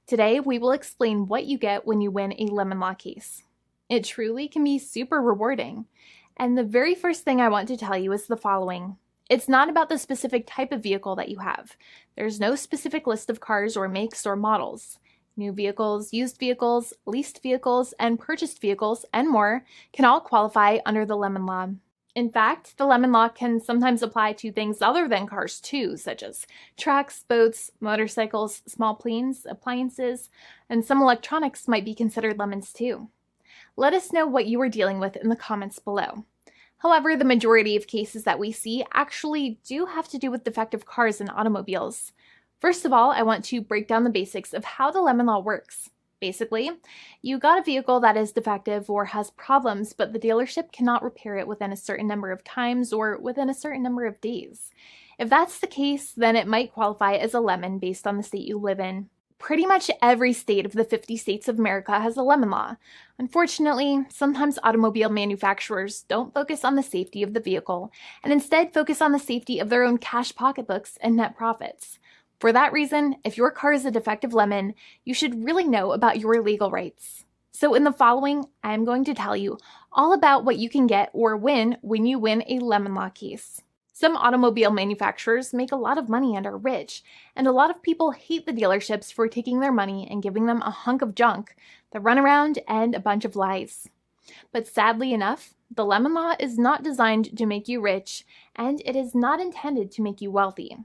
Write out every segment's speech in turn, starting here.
Today, we will explain what you get when you win a lemon law case. It truly can be super rewarding. And the very first thing I want to tell you is the following. It's not about the specific type of vehicle that you have. There's no specific list of cars or makes or models. New vehicles, used vehicles, leased vehicles, and purchased vehicles, and more can all qualify under the lemon law. In fact, the lemon law can sometimes apply to things other than cars too, such as trucks, boats, motorcycles, small planes, appliances, and some electronics might be considered lemons too. Let us know what you are dealing with in the comments below. However, the majority of cases that we see actually do have to do with defective cars and automobiles. First of all, I want to break down the basics of how the lemon law works. Basically, you got a vehicle that is defective or has problems, but the dealership cannot repair it within a certain number of times or within a certain number of days. If that's the case, then it might qualify as a lemon based on the state you live in. Pretty much every state of the 50 states of America has a lemon law. Unfortunately, sometimes automobile manufacturers don't focus on the safety of the vehicle and instead focus on the safety of their own cash pocketbooks and net profits. For that reason, if your car is a defective lemon, you should really know about your legal rights. So in the following, I am going to tell you all about what you can get or win when you win a lemon law case. Some automobile manufacturers make a lot of money and are rich, and a lot of people hate the dealerships for taking their money and giving them a hunk of junk, the runaround, and a bunch of lies. But sadly enough, the lemon law is not designed to make you rich, and it is not intended to make you wealthy.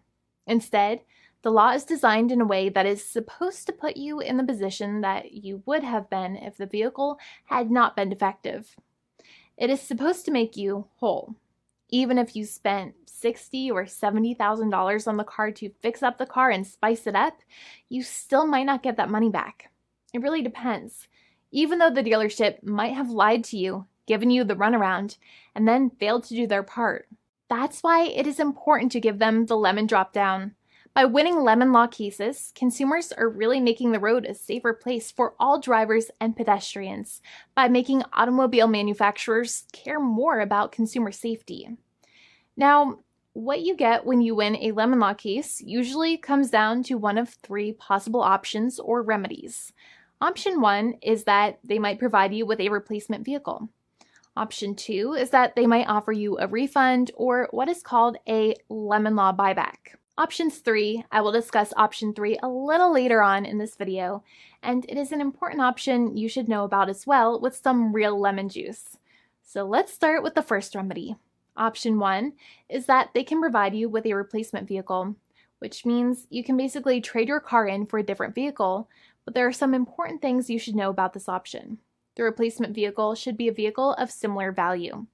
Instead, the law is designed in a way that is supposed to put you in the position that you would have been if the vehicle had not been defective. It is supposed to make you whole. Even if you spent $60,000 or $70,000 on the car to fix up the car and spice it up, you still might not get that money back. It really depends. Even though the dealership might have lied to you, given you the runaround, and then failed to do their part. That's why it is important to give them the lemon drop down. By winning lemon law cases, consumers are really making the road a safer place for all drivers and pedestrians by making automobile manufacturers care more about consumer safety. Now, what you get when you win a lemon law case usually comes down to one of three possible options or remedies. Option 1 is that they might provide you with a replacement vehicle. Option 2 is that they might offer you a refund or what is called a lemon law buyback. Options 3, I will discuss option 3 a little later on in this video, and it is an important option you should know about as well with some real lemon juice. So let's start with the first remedy. Option 1 is that they can provide you with a replacement vehicle, which means you can basically trade your car in for a different vehicle, but there are some important things you should know about this option. The replacement vehicle should be a vehicle of similar value.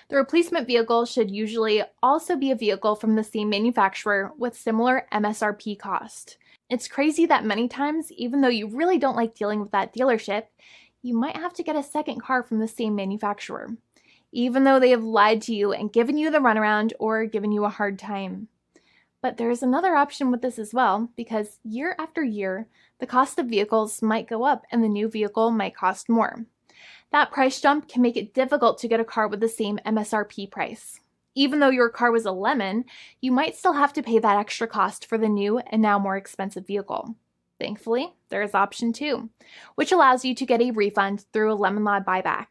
The replacement vehicle should usually also be a vehicle from the same manufacturer with similar MSRP cost. It's crazy that many times, even though you really don't like dealing with that dealership, you might have to get a second car from the same manufacturer, even though they have lied to you and given you the runaround or given you a hard time. But there's another option with this as well, because year after year, the cost of vehicles might go up and the new vehicle might cost more. That price jump can make it difficult to get a car with the same MSRP price. Even though your car was a lemon, you might still have to pay that extra cost for the new and now more expensive vehicle. Thankfully, there is option 2, which allows you to get a refund through a lemon law buyback.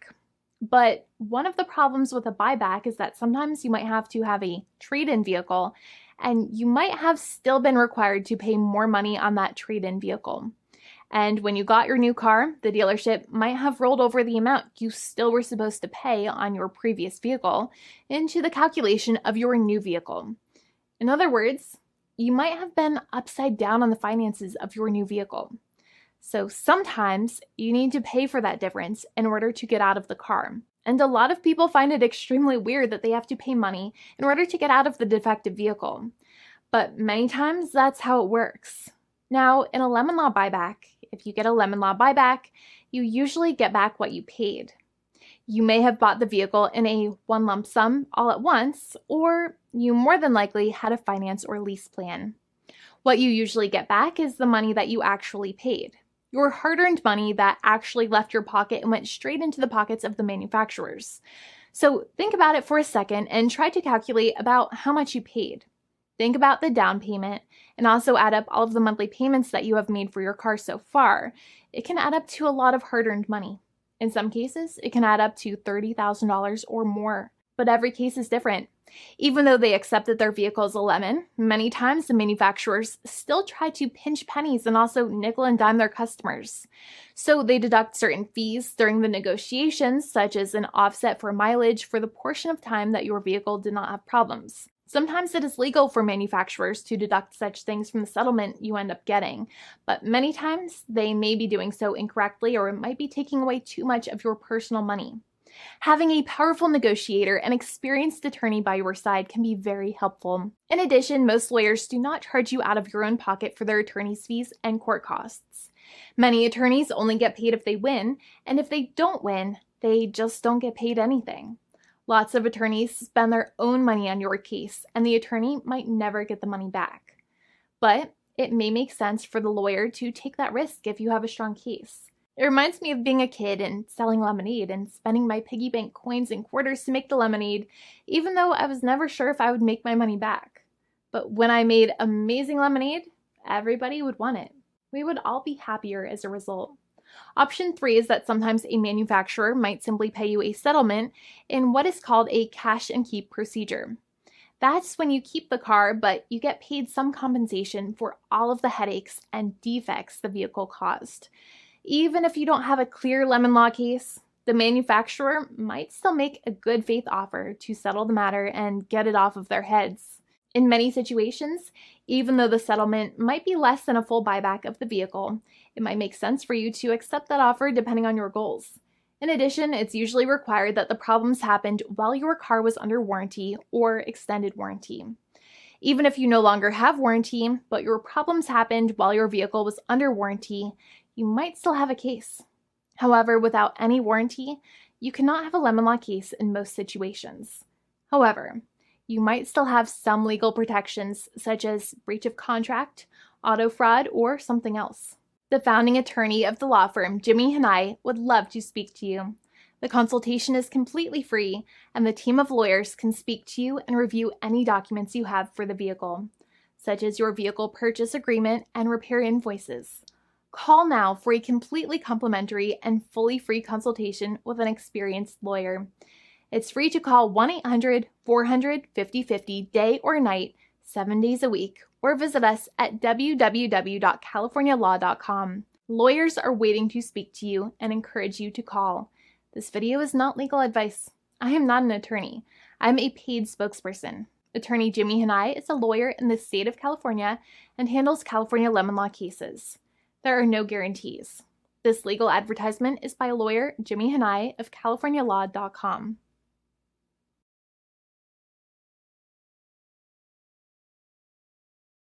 But one of the problems with a buyback is that sometimes you might have to have a trade-in vehicle, and you might have still been required to pay more money on that trade-in vehicle. And when you got your new car, the dealership might have rolled over the amount you still were supposed to pay on your previous vehicle into the calculation of your new vehicle. In other words, you might have been upside down on the finances of your new vehicle. So sometimes you need to pay for that difference in order to get out of the car. And a lot of people find it extremely weird that they have to pay money in order to get out of the defective vehicle. But many times that's how it works. Now, in a lemon law buyback, if you get a lemon law buyback, you usually get back what you paid. You may have bought the vehicle in a one lump sum all at once, or you more than likely had a finance or lease plan. What you usually get back is the money that you actually paid. Your hard-earned money that actually left your pocket and went straight into the pockets of the manufacturers. So think about it for a second and try to calculate about how much you paid. Think about the down payment and also add up all of the monthly payments that you have made for your car so far. It can add up to a lot of hard-earned money. In some cases, it can add up to $30,000 or more, but every case is different. Even though they accept that their vehicle is a lemon, many times the manufacturers still try to pinch pennies and also nickel and dime their customers. So they deduct certain fees during the negotiations, such as an offset for mileage for the portion of time that your vehicle did not have problems. Sometimes it is legal for manufacturers to deduct such things from the settlement you end up getting, but many times they may be doing so incorrectly or it might be taking away too much of your personal money. Having a powerful negotiator and experienced attorney by your side can be very helpful. In addition, most lawyers do not charge you out of your own pocket for their attorney's fees and court costs. Many attorneys only get paid if they win, and if they don't win, they just don't get paid anything. Lots of attorneys spend their own money on your case, and the attorney might never get the money back. But it may make sense for the lawyer to take that risk if you have a strong case. It reminds me of being a kid and selling lemonade and spending my piggy bank coins and quarters to make the lemonade, even though I was never sure if I would make my money back. But when I made amazing lemonade, everybody would want it. We would all be happier as a result. Option 3 is that sometimes a manufacturer might simply pay you a settlement in what is called a cash and keep procedure. That's when you keep the car, but you get paid some compensation for all of the headaches and defects the vehicle caused. Even if you don't have a clear lemon law case, the manufacturer might still make a good faith offer to settle the matter and get it off of their heads. In many situations, even though the settlement might be less than a full buyback of the vehicle, it might make sense for you to accept that offer depending on your goals. In addition, it's usually required that the problems happened while your car was under warranty or extended warranty. Even if you no longer have warranty, but your problems happened while your vehicle was under warranty, you might still have a case. However, without any warranty, you cannot have a lemon law case in most situations. However, you might still have some legal protections such as breach of contract, auto fraud, or something else. The founding attorney of the law firm, Jimmy and I, would love to speak to you. The consultation is completely free, and the team of lawyers can speak to you and review any documents you have for the vehicle, such as your vehicle purchase agreement and repair invoices. Call now for a completely complimentary and fully free consultation with an experienced lawyer. It's free to call 1-800-400-5050 day or night, 7 days a week, or visit us at www.californialaw.com. Lawyers are waiting to speak to you and encourage you to call. This video is not legal advice. I am not an attorney. I'm a paid spokesperson. Attorney Jimmy Hanai is a lawyer in the state of California and handles California lemon law cases. There are no guarantees. This legal advertisement is by lawyer Jimmy Hanai of CaliforniaLaw.com.